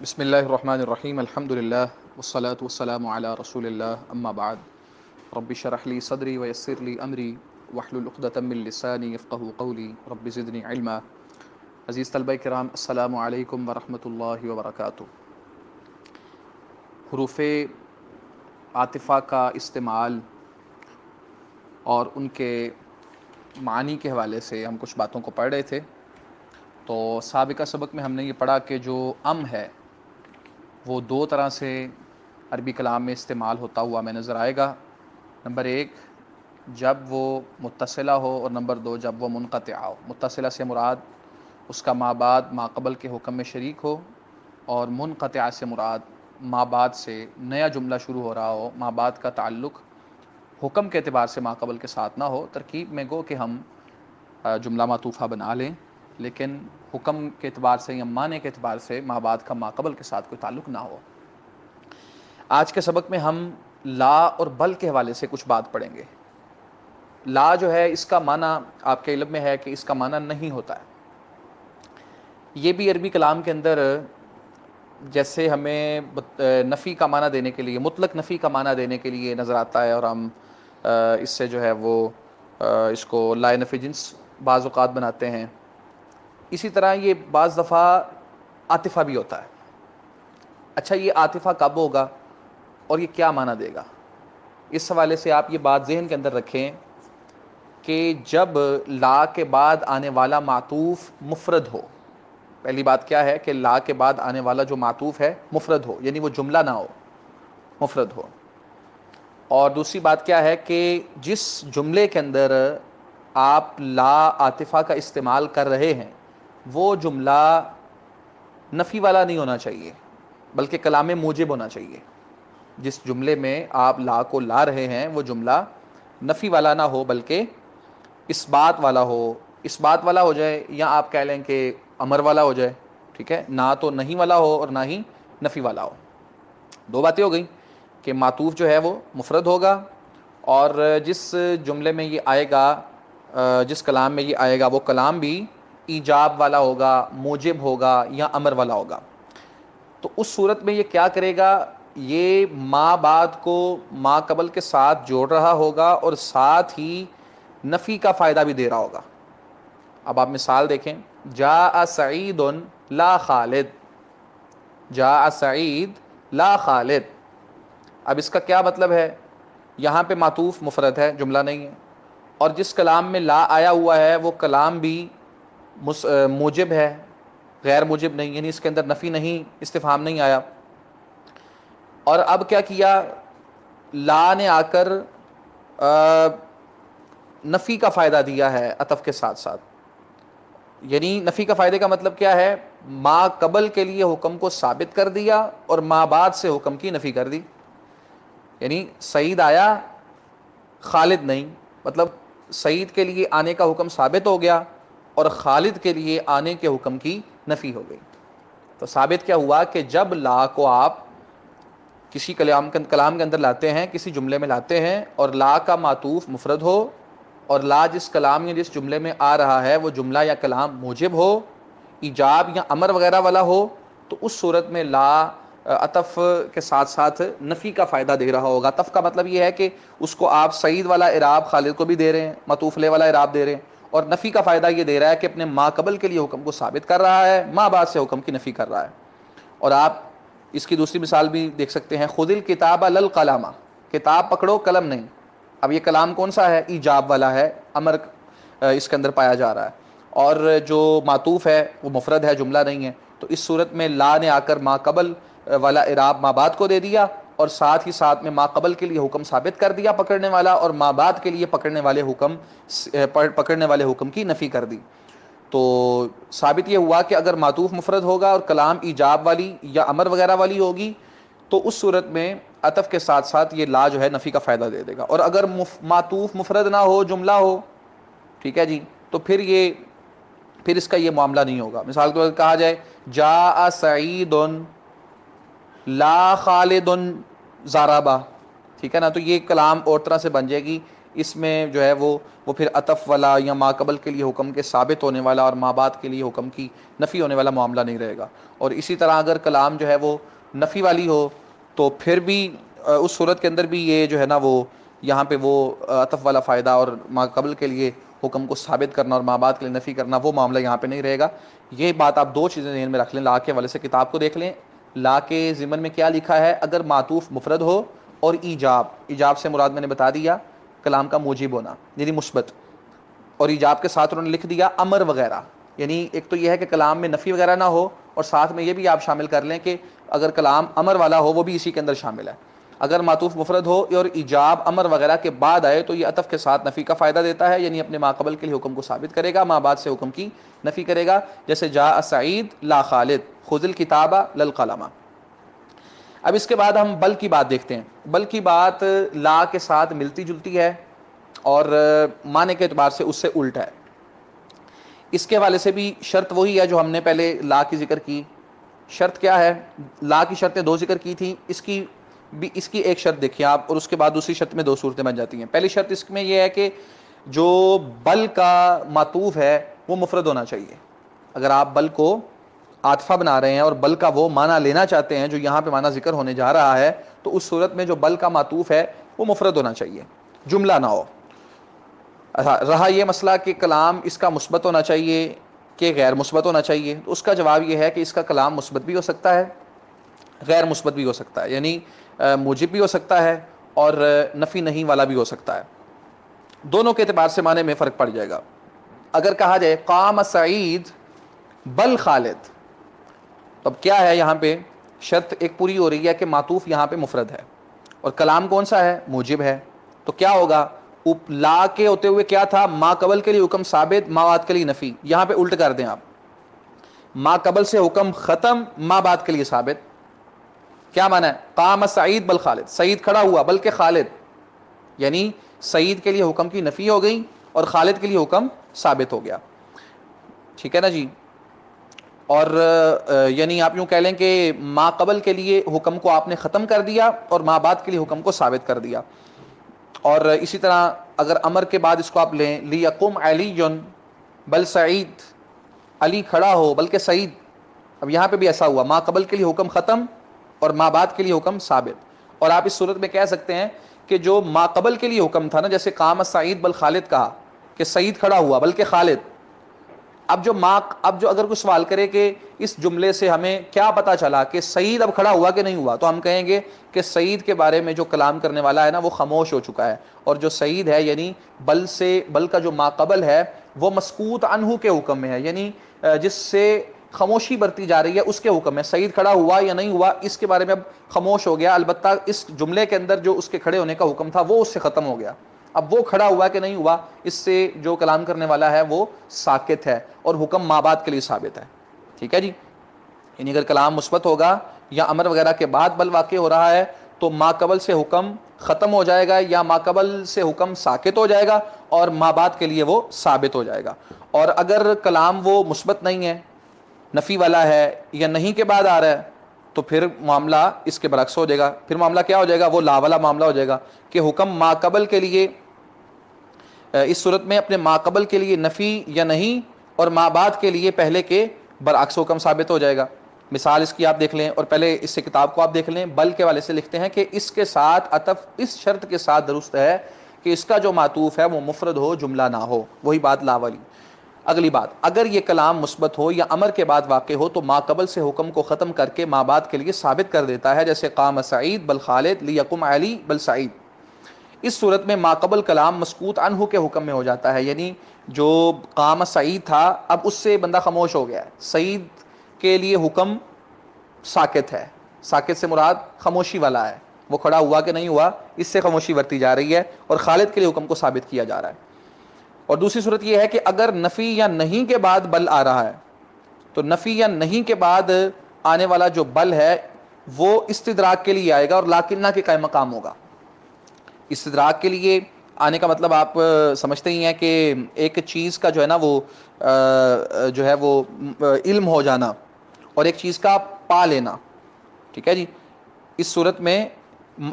بسم اللہ الرحمن الرحیم الحمد للہ والصلاة والسلام علی رسول اللہ اما بعد رب اشرح لی صدری ویسر لی امری واحلل عقدۃ من لسانی یفقہوا قولی رب زدنی علما۔ عزیز طلبہ کرام، السلام علیکم ورحمۃ اللہ وبرکاتہ۔ حروف عاطفہ کا استعمال اور ان کے معنی کے حوالے سے ہم کچھ باتوں کو پڑھ رہے تھے۔ تو سابقہ سبق میں ہم نے یہ پڑھا کہ جو ہے وہ دو طرح سے عربی کلام میں استعمال ہوتا ہوا ہمیں نظر آئے گا۔ نمبر ایک، جب وہ متصلہ ہو، اور نمبر دو، جب وہ منقطع ہو۔ متصلہ سے مراد اس کا ما بعد ما قبل کے حکم میں شریک ہو، اور منقطع سے مراد ما بعد سے نیا جملہ شروع ہو رہا ہو، ما بعد کا تعلق حکم کے اعتبار سے ما قبل کے ساتھ نہ ہو۔ ترکیب میں گو کہ ہم جملہ معطوفہ بنا لیں، لیکن حکم کے اعتبار سے یا معنی کے اعتبار سے ما بعد کا ما قبل کے ساتھ کوئی تعلق نہ ہو۔ آج کے سبق میں ہم لا اور بل کے حوالے سے کچھ بات پڑھیں گے۔ لا جو ہے، اس کا معنی آپ کے علم میں ہے کہ اس کا معنی نہیں ہوتا ہے۔ یہ بھی عربی کلام کے اندر جیسے ہمیں نفی کا معنی دینے کے لیے، مطلق نفی کا معنی دینے کے لیے نظر آتا ہے، اور ہم اس سے جو ہے وہ اس کو لا نفی جنس بعض اوقات بناتے ہیں۔ اسی طرح یہ بعض دفعہ عاطفہ بھی ہوتا ہے۔ اچھا، یہ عاطفہ کب ہوگا اور یہ کیا معنی دے گا؟ اس حوالے سے آپ یہ بات ذہن کے اندر رکھیں کہ جب لا کے بعد آنے والا معطوف مفرد ہو۔ پہلی بات کیا ہے کہ لا کے بعد آنے والا جو معطوف ہے مفرد ہو، یعنی وہ جملہ نہ ہو، مفرد ہو۔ اور دوسری بات کیا ہے کہ جس جملے کے اندر آپ لا عاطفہ کا استعمال کر رہے ہیں وہ جملہ نفی والا نہیں ہونا چاہیے، بلکہ کلام موجب ہونا چاہیے۔ جس جملے میں آپ لا کو لا رہے ہیں وہ جملہ نفی والا نہ ہو، بلکہ اس بات والا ہو۔ اس بات والا ہو جائے، یا آپ کہہ لیں کہ امر والا ہو جائے، ٹھیک ہے، نہ تو نہیں والا ہو اور نہ ہی نفی والا ہو۔ دو باتیں ہو گئیں کہ معطوف جو ہے وہ مفرد ہوگا، اور جس جملے میں یہ آئے گا، جس کلام میں یہ آئے گا، وہ کلام بھی ایجاب والا ہوگا، موجب ہوگا یا امر والا ہوگا۔ تو اس صورت میں یہ کیا کرے گا؟ یہ ما بعد کو ما قبل کے ساتھ جوڑ رہا ہوگا اور ساتھ ہی نفی کا فائدہ بھی دے رہا ہوگا۔ اب آپ مثال دیکھیں، جاء سعید لا خالد، جاء سعید لا خالد۔ اب اس کا کیا مطلب ہے؟ یہاں پہ معطوف مفرد ہے، جملہ نہیں ہے، اور جس کلام میں لا آیا ہوا ہے وہ کلام بھی موجب ہے، غیر موجب نہیں، یعنی اس کے اندر نفی نہیں، استفہام نہیں آیا۔ اور اب کیا کیا؟ لا نے آ کر نفی کا فائدہ دیا ہے عطف کے ساتھ ساتھ۔ یعنی نفی کا فائدے کا مطلب کیا ہے؟ ما قبل کے لیے حکم کو ثابت کر دیا اور ما بعد سے حکم کی نفی کر دی۔ یعنی سعید آیا، خالد نہیں، مطلب سعید کے لیے آنے کا حکم ثابت ہو گیا اور خالد کے لیے آنے کے حکم کی نفی ہو گئی۔ تو ثابت کیا ہوا کہ جب لا کو آپ کسی کلام کے اندر لاتے ہیں، کسی جملے میں لاتے ہیں، اور لا کا معطوف مفرد ہو، اور لا جس کلام یا جس جملے میں آ رہا ہے وہ جملہ یا کلام موجب ہو، ایجاب یا امر وغیرہ والا ہو، تو اس صورت میں لا عطف کے ساتھ ساتھ نفی کا فائدہ دے رہا ہوگا۔ عطف کا مطلب یہ ہے کہ اس کو آپ سعید والا اعراب خالد کو بھی دے رہے ہیں، معطوف لے والا اعراب دے رہے ہیں، اور نفی کا فائدہ یہ دے رہا ہے کہ اپنے ما قبل کے لیے حکم کو ثابت کر رہا ہے، ما بعد سے حکم کی نفی کر رہا ہے۔ اور آپ اس کی دوسری مثال بھی دیکھ سکتے ہیں، خذ الکتاب للقلم، کتاب پکڑو قلم نہیں۔ اب یہ کلام کون سا ہے؟ ایجاب والا ہے، امر اس کے اندر پایا جا رہا ہے، اور جو معطوف ہے وہ مفرد ہے، جملہ نہیں ہے۔ تو اس صورت میں لا نے آ کر ما قبل والا اعراب ما بعد کو دے دیا، اور ساتھ ہی ساتھ میں ما قبل کے لیے حکم ثابت کر دیا پکڑنے والا، اور ما بعد کے لیے پکڑنے والے حکم کی نفی کر دی۔ تو ثابت یہ ہوا کہ اگر معطوف مفرد ہوگا اور کلام ایجاب والی یا امر وغیرہ والی ہوگی تو اس صورت میں عطف کے ساتھ ساتھ یہ لا جو ہے نفی کا فائدہ دے دے گا، اور اگر معطوف مفرد نہ ہو، جملہ ہو، ٹھیک ہے جی، تو پھر اس کا یہ معاملہ نہیں ہوگا۔ مثال کے طور پر کہا جائے جاء سعید لا خالد ضربہ، ٹھیک ہے نا، تو یہ کلام اور طرح سے بن جائے گی، اس میں جو ہے وہ پھر عطف والا یا ما قبل کے لیے حکم کے ثابت ہونے والا اور ما بعد کے لیے حکم کی نفی ہونے والا معاملہ نہیں رہے گا. اور اسی طرح اگر کلام جو ہے وہ نفی والی ہو تو پھر بھی اس صورت کے اندر بھی یہ جو ہے نا وہ یہاں پہ وہ عطف والا فائدہ اور ما قبل کے لیے حکم کو ثابت کرنا اور ما بعد کے لیے نفی کرنا وہ معاملہ یہاں پہ نہیں رہے گا. یہ بات آپ دو چیزیں ذہن میں رکھ لیں. لا کے حوالے سے کتاب کو دیکھ لیں, لا کے ضمن میں کیا لکھا ہے, اگر معطوف مفرد ہو اور ایجاب سے مراد میں نے بتا دیا کلام کا موجب ہونا یعنی مثبت, اور ایجاب کے ساتھ انہوں نے لکھ دیا امر وغیرہ. یعنی ایک تو یہ ہے کہ کلام میں نفی وغیرہ نہ ہو, اور ساتھ میں یہ بھی آپ شامل کر لیں کہ اگر کلام امر والا ہو وہ بھی اسی کے اندر شامل ہے. اگر معطوف مفرد ہو اور ایجاب امر وغیرہ کے بعد آئے تو یہ عطف کے ساتھ نفی کا فائدہ دیتا ہے, یعنی اپنے ما قبل کے لیے حکم کو ثابت کرے گا, ما بعد سے حکم کی نفی کرے گا. جیسے جاء سعید لا خالد خذ الکتاب للقلم. اب اس کے بعد ہم بل کی بات دیکھتے ہیں. بل کی بات لا کے ساتھ ملتی جلتی ہے اور معنی کے اعتبار سے اس سے الٹ ہے. اس کے حوالے سے بھی شرط وہی ہے جو ہم نے پہلے لا کی ذکر کی. شرط کیا ہے؟ لا کی شرطیں دو ذکر کی تھیں, اس کی ایک شرط دیکھیں آپ, اور اس کے بعد دوسری شرط میں دو صورتیں بن جاتی ہیں. پہلی شرط اس میں یہ ہے کہ جو بل کا معطوف ہے وہ مفرد ہونا چاہیے. اگر آپ بل کو عاطفہ بنا رہے ہیں اور بل کا وہ معنی لینا چاہتے ہیں جو یہاں پہ معنی ذکر ہونے جا رہا ہے, تو اس صورت میں جو بل کا معطوف ہے وہ مفرد ہونا چاہیے, جملہ نہ ہو. رہا یہ مسئلہ کہ کلام اس کا مثبت ہونا چاہیے کہ غیر مثبت ہونا چاہیے, تو اس کا جواب یہ ہے کہ اس کا کلام مثبت بھی ہو سکتا ہے غیر مثبت بھی ہو سکتا ہے, یعنی موجب بھی ہو سکتا ہے اور نفی نہیں والا بھی ہو سکتا ہے. دونوں کے اعتبار سے معنی میں فرق پڑ جائے گا. اگر کہا جائے قام سعید بل خالد, تو اب کیا ہے یہاں پہ شرط ایک پوری ہو رہی ہے کہ معطوف یہاں پہ مفرد ہے اور کلام کون سا ہے؟ موجب ہے. تو کیا ہوگا؟ لا کے ہوتے ہوئے کیا تھا؟ ما قبل کے لیے حکم ثابت, ما بعد کے لیے نفی. یہاں پہ الٹ کر دیں آپ, ما قبل سے حکم ختم, ما بعد کے لیے ثابت. کیا معنی ہے؟ قام سعید بل خالد, سعید کھڑا ہوا بلکہ خالد, یعنی سعید کے لیے حکم کی نفی ہو گئی اور خالد کے لیے حکم ثابت ہو گیا. ٹھیک ہے نا جی. اور یعنی آپ یوں کہہ لیں کہ ما قبل کے لیے حکم کو آپ نے ختم کر دیا اور ما بعد کے لیے حکم کو ثابت کر دیا. اور اسی طرح اگر امر کے بعد اس کو آپ لیں, لیقم علی بل سعید, علی کھڑا ہو بلکہ سعید. اب یہاں پہ بھی ایسا ہوا, ما قبل کے لیے حکم ختم اور ما بعد کے لیے حکم ثابت. اور آپ اس صورت میں کہہ سکتے ہیں کہ جو ما قبل کے لیے حکم تھا نا, جیسے قام سعید بل خالد کہا کہ سعید کھڑا ہوا بلکہ خالد. اب جو اگر کوئی سوال کرے کہ اس جملے سے ہمیں کیا پتا چلا کہ سعید اب کھڑا ہوا کہ نہیں ہوا, تو ہم کہیں گے کہ سعید کے بارے میں جو کلام کرنے والا ہے نا وہ خاموش ہو چکا ہے, اور جو سعید ہے یعنی بل کا جو ما قبل ہے وہ مسکوت عنہ کے حکم میں ہے, یعنی جس سے خاموشی برتی جا رہی ہے اس کے حکم ہے. سعید کھڑا ہوا یا نہیں ہوا اس کے بارے میں اب خاموش ہو گیا, البتہ اس جملے کے اندر جو اس کے کھڑے ہونے کا حکم تھا وہ اس سے ختم ہو گیا. اب وہ کھڑا ہوا کہ نہیں ہوا اس سے جو کلام کرنے والا ہے وہ ساکت ہے اور حکم ما بعد کے لیے ثابت ہے. ٹھیک ہے جی. یعنی اگر کلام مثبت ہوگا یا امر وغیرہ کے بعد بل واقع ہو رہا ہے تو ما قبل سے حکم ختم ہو جائے گا یا ما قبل سے حکم ساکت ہو جائے گا اور ما بعد کے لیے وہ ثابت ہو جائے گا. اور اگر کلام وہ مثبت نہیں ہے, نفی والا ہے یا نہیں کے بعد آ رہا ہے, تو پھر معاملہ اس کے برعکس ہو جائے گا. پھر معاملہ کیا ہو جائے گا؟ وہ لا والا معاملہ ہو جائے گا کہ حکم ما قبل کے لیے اس صورت میں اپنے ما قبل کے لیے نفی یا نہیں اور ما بعد کے لیے پہلے کے برعکس حکم ثابت ہو جائے گا. مثال اس کی آپ دیکھ لیں, اور پہلے اس سے کتاب کو آپ دیکھ لیں. بل کے والے سے لکھتے ہیں کہ اس کے ساتھ عطف اس شرط کے ساتھ درست ہے کہ اس کا جو معطوف ہے وہ مفرد ہو, جملہ نہ ہو. وہی بات لا والی. اگلی بات, اگر یہ کلام مثبت ہو یا امر کے بعد واقع ہو تو ما قبل سے حکم کو ختم کر کے ما بعد کے لیے ثابت کر دیتا ہے, جیسے قام سعید بل خالد لیقم علی بل سعید. اس صورت میں ما قبل کلام مسکوت عنہ کے حکم میں ہو جاتا ہے, یعنی جو قام سعید تھا اب اس سے بندہ خاموش ہو گیا ہے. سعید کے لیے حکم ساکت ہے, ساکت سے مراد خاموشی والا ہے, وہ کھڑا ہوا کہ نہیں ہوا اس سے خاموشی برتی جا رہی ہے, اور خالد کے لیے حکم کو ثابت کیا جا رہا ہے. اور دوسری صورت یہ ہے کہ اگر نفی یا نہیں کے بعد بل آ رہا ہے تو نفی یا نہیں کے بعد آنے والا جو بل ہے وہ استدراک کے لیے آئے گا اور لاکنہ کے قائم مقام ہوگا. استدراک کے لیے آنے کا مطلب آپ سمجھتے ہی ہیں کہ ایک چیز کا جو ہے نا وہ جو ہے وہ علم ہو جانا اور ایک چیز کا پا لینا. ٹھیک ہے جی. اس صورت میں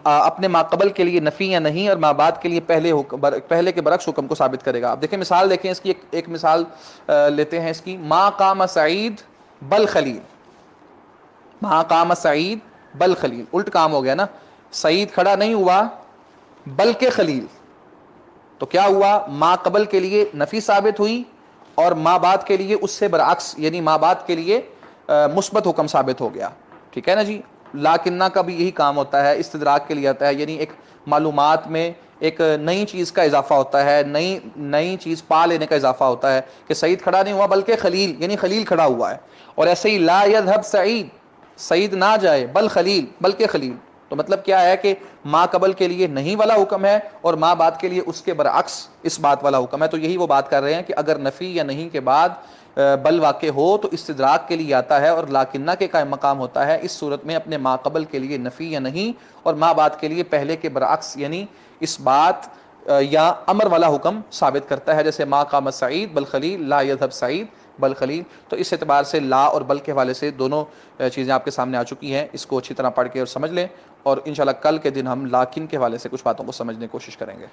اپنے ماقبل کے لیے نفی یا نہیں اور ما بعد کے لیے پہلے کے برعکس حکم کو ثابت کرے گا. اب دیکھیں مثال دیکھیں اس کی، ایک مثال لیتے ہیں اس کی. ما قام سعید بل خلیل. ما قام سعید بل خلیل، الٹ کام ہو گیا نا. سعید کھڑا نہیں ہوا بلکہ خلیل. تو کیا ہوا؟ ما قبل کے لیے نفی ثابت ہوئی اور ما بعد کے لیے اس سے برعکس یعنی ما بعد کے لیے مثبت حکم ثابت ہو گیا. ٹھیک ہے نا جی. لاکنہ کا بھی یہی کام ہوتا ہے، استدراک کے لیے آتا ہے، یعنی ایک معلومات میں ایک نئی چیز کا اضافہ ہوتا ہے، نئی چیز پا لینے کا اضافہ ہوتا ہے کہ سعید کھڑا نہیں ہوا بلکہ خلیل، یعنی خلیل کھڑا ہوا ہے. اور ایسے ہی لا یذهب سعید، سعید نہ جائے بل خلیل، بلکہ خلیل. تو مطلب کیا ہے کہ ما قبل کے لیے نہیں والا حکم ہے اور ما بعد کے لیے اس کے برعکس اس بات والا حکم ہے. تو یہی وہ بات کر رہے ہیں کہ اگر نفی یا نہیں کے بعد بل واقع ہو تو استدراک کے لیے آتا ہے اور لاکنہ کے قائم مقام ہوتا ہے. اس صورت میں اپنے ما قبل کے لیے نفی یا نہیں اور ما بعد کے لیے پہلے کے برعکس یعنی اس بات یا امر والا حکم ثابت کرتا ہے. جیسے ما قام سعید بل خلیل لا یذهب سعید بل خلیل. تو اس اعتبار سے لا اور بل کے حوالے سے دونوں چیزیں آپ کے سامنے آ چکی ہیں. اس کو اچھی طرح پڑھ کے اور سمجھ لیں اور انشاءاللہ کل کے دن ہم لاکن کے حوالے سے کچھ باتوں کو سمجھنے کی کوشش کریں گے.